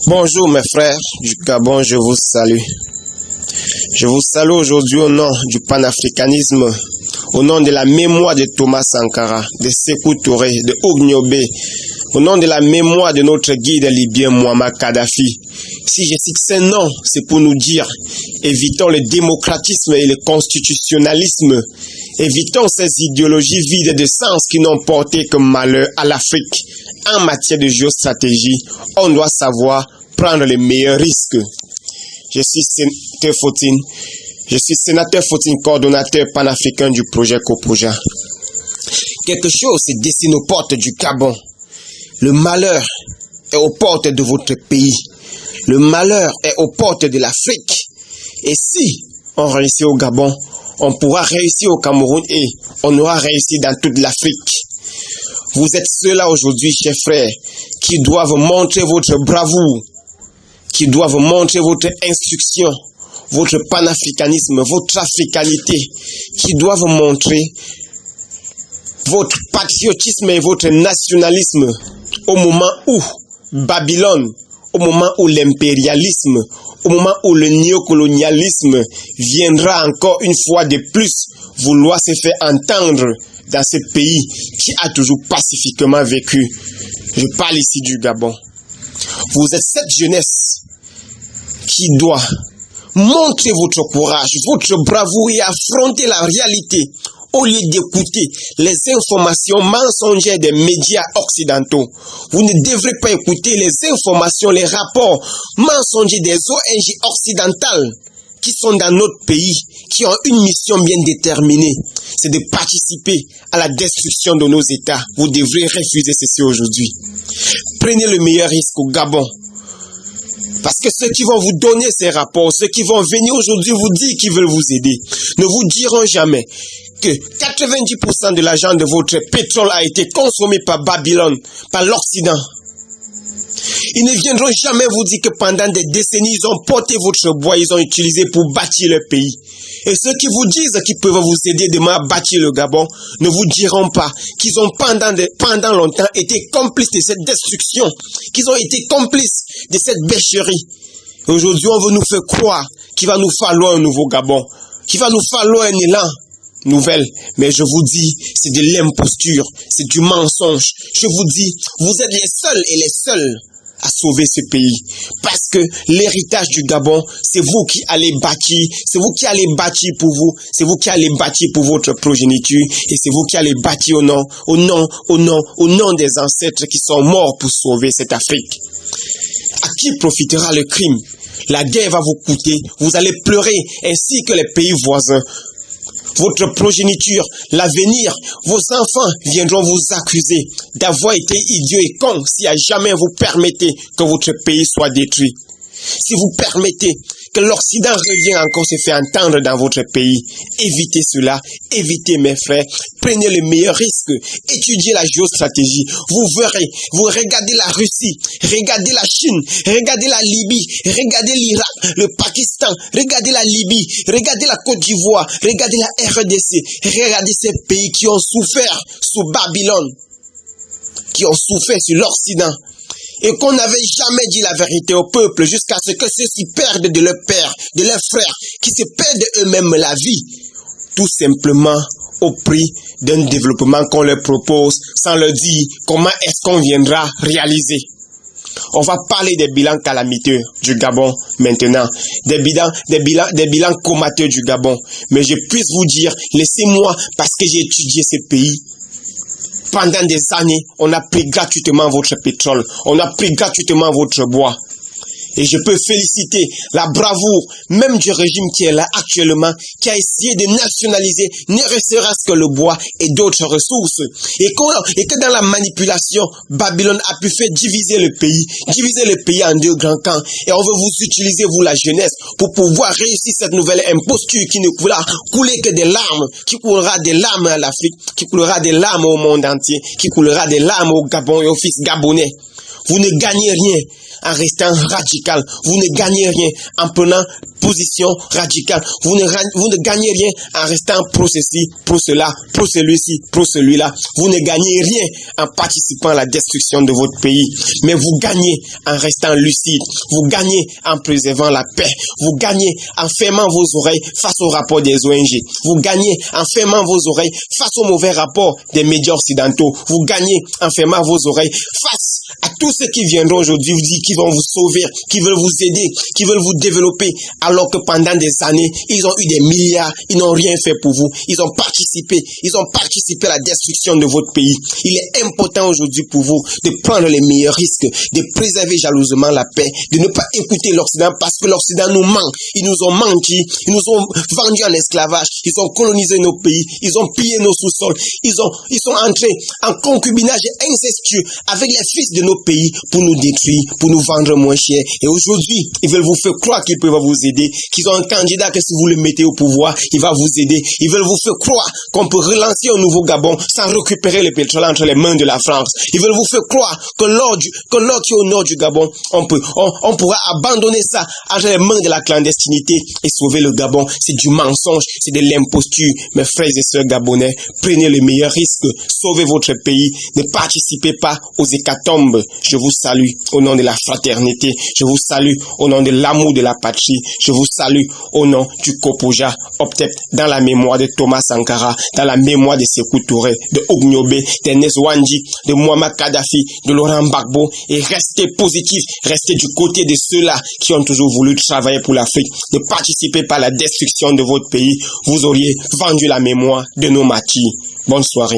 Bonjour mes frères du Gabon, je vous salue. Je vous salue aujourd'hui au nom du panafricanisme, au nom de la mémoire de Thomas Sankara, de Sékou Touré, de Ognobé, au nom de la mémoire de notre guide libyen Muammar Kadhafi. Si je cite ces noms, c'est pour nous dire, évitons le démocratisme et le constitutionnalisme, évitons ces idéologies vides de sens qui n'ont porté que malheur à l'Afrique. En matière de géostratégie, on doit savoir prendre les meilleurs risques. Je suis sénateur Fotine, coordonnateur panafricain du projet Coproja. Quelque chose se dessine aux portes du Gabon. Le malheur est aux portes de votre pays. Le malheur est aux portes de l'Afrique. Et si on réussit au Gabon, on pourra réussir au Cameroun et on aura réussi dans toute l'Afrique. Vous êtes ceux-là aujourd'hui, chers frères, qui doivent montrer votre bravoure, qui doivent montrer votre instruction, votre panafricanisme, votre africanité, qui doivent montrer votre patriotisme et votre nationalisme au moment où Babylone, au moment où l'impérialisme, au moment où le néocolonialisme viendra encore une fois de plus vouloir se faire entendre dans ce pays qui a toujours pacifiquement vécu. Je parle ici du Gabon. Vous êtes cette jeunesse qui doit montrer votre courage, votre bravoure et affronter la réalité au lieu d'écouter les informations mensongères des médias occidentaux. Vous ne devrez pas écouter les informations, les rapports mensongers des ONG occidentales qui sont dans notre pays, qui ont une mission bien déterminée, c'est de participer à la destruction de nos États. Vous devrez refuser ceci aujourd'hui. Prenez le meilleur risque au Gabon. Parce que ceux qui vont vous donner ces rapports, ceux qui vont venir aujourd'hui vous dire qu'ils veulent vous aider, ne vous diront jamais que 90% de l'argent de votre pétrole a été consommé par Babylone, par l'Occident. Ils ne viendront jamais vous dire que pendant des décennies, ils ont porté votre bois, ils ont utilisé pour bâtir le pays. Et ceux qui vous disent qu'ils peuvent vous aider demain à bâtir le Gabon, ne vous diront pas qu'ils ont pendant longtemps été complices de cette destruction, qu'ils ont été complices de cette bêcherie. Aujourd'hui, on veut nous faire croire qu'il va nous falloir un nouveau Gabon, qu'il va nous falloir un élan nouvelle, mais je vous dis, c'est de l'imposture, c'est du mensonge. Je vous dis, vous êtes les seuls et les seuls à sauver ce pays, parce que l'héritage du Gabon, c'est vous qui allez bâtir, c'est vous qui allez bâtir pour vous, c'est vous qui allez bâtir pour votre progéniture, et c'est vous qui allez bâtir au nom des ancêtres qui sont morts pour sauver cette Afrique. À qui profitera le crime? La guerre va vous coûter, vous allez pleurer, ainsi que les pays voisins. Votre progéniture, l'avenir, vos enfants viendront vous accuser d'avoir été idiots et cons si à jamais vous permettez que votre pays soit détruit. Si vous permettez que l'Occident revienne encore se faire entendre dans votre pays, évitez cela, évitez mes frères, prenez le meilleur risque, étudiez la géostratégie, vous verrez, vous regardez la Russie, regardez la Chine, regardez la Libye, regardez l'Irak, le Pakistan, regardez la Libye, regardez la Côte d'Ivoire, regardez la RDC, regardez ces pays qui ont souffert sous Babylone, qui ont souffert sur l'Occident. Et qu'on n'avait jamais dit la vérité au peuple jusqu'à ce que ceux-ci perdent de leurs pères, de leurs frères, qui se perdent eux-mêmes la vie, tout simplement au prix d'un développement qu'on leur propose sans leur dire comment est-ce qu'on viendra réaliser. On va parler des bilans calamiteux du Gabon maintenant, des bilans comateux du Gabon. Mais je puisse vous dire, laissez-moi, parce que j'ai étudié ce pays. Pendant des années, on a pris gratuitement votre pétrole, on a pris gratuitement votre bois. Et je peux féliciter la bravoure même du régime qui est là actuellement, qui a essayé de nationaliser ne serait-ce que le bois et d'autres ressources. Et que dans la manipulation, Babylone a pu faire diviser le pays en deux grands camps. Et on veut vous utiliser, vous la jeunesse, pour pouvoir réussir cette nouvelle imposture qui ne pourra couler que des larmes, qui coulera des larmes à l'Afrique, qui coulera des larmes au monde entier, qui coulera des larmes au Gabon et aux fils gabonais. Vous ne gagnez rien en restant radical. Vous ne gagnez rien en prenant position radicale. Vous ne gagnez rien en restant pro ceci, pro cela, pro celui-ci, pro celui-là. Vous ne gagnez rien en participant à la destruction de votre pays. Mais vous gagnez en restant lucide. Vous gagnez en préservant la paix. Vous gagnez en fermant vos oreilles face au rapport des ONG. Vous gagnez en fermant vos oreilles face au mauvais rapport des médias occidentaux. Vous gagnez en fermant vos oreilles face à tous ceux qui viendront aujourd'hui vous dire qu'ils vont vous sauver, qui veulent vous aider, qui veulent vous développer, alors que pendant des années, ils ont eu des milliards, ils n'ont rien fait pour vous. Ils ont participé à la destruction de votre pays. Il est important aujourd'hui pour vous de prendre les meilleurs risques, de préserver jalousement la paix, de ne pas écouter l'Occident parce que l'Occident nous ment. Ils nous ont menti, ils nous ont vendus en esclavage, ils ont colonisé nos pays, ils ont pillé nos sous-sols, ils sont entrés en concubinage incestueux avec les fils de nos pays pour nous détruire, pour nous vendre moins cher. Et aujourd'hui, ils veulent vous faire croire qu'ils peuvent vous aider, qu'ils ont un candidat que si vous le mettez au pouvoir, il va vous aider. Ils veulent vous faire croire qu'on peut relancer un nouveau Gabon sans récupérer le pétrole entre les mains de la France. Ils veulent vous faire croire que l'or qui est au nord du Gabon, on pourra abandonner ça entre les mains de la clandestinité et sauver le Gabon. C'est du mensonge, c'est de l'imposture. Mes frères et sœurs gabonais, prenez le meilleur risque, sauvez votre pays, ne participez pas aux hécatombes. Je vous salue au nom de la fraternité, je vous salue au nom de l'amour de la patrie, je vous salue au nom du Kopoja, Optep, dans la mémoire de Thomas Sankara, dans la mémoire de Sékou Touré, de Ognyobe, d'Ernest Ouandji, de Muammar Kadhafi, de Laurent Gbagbo, et restez positifs, restez du côté de ceux-là qui ont toujours voulu travailler pour l'Afrique. Ne participez pas à la destruction de votre pays, vous auriez vendu la mémoire de nos martyrs. Bonne soirée.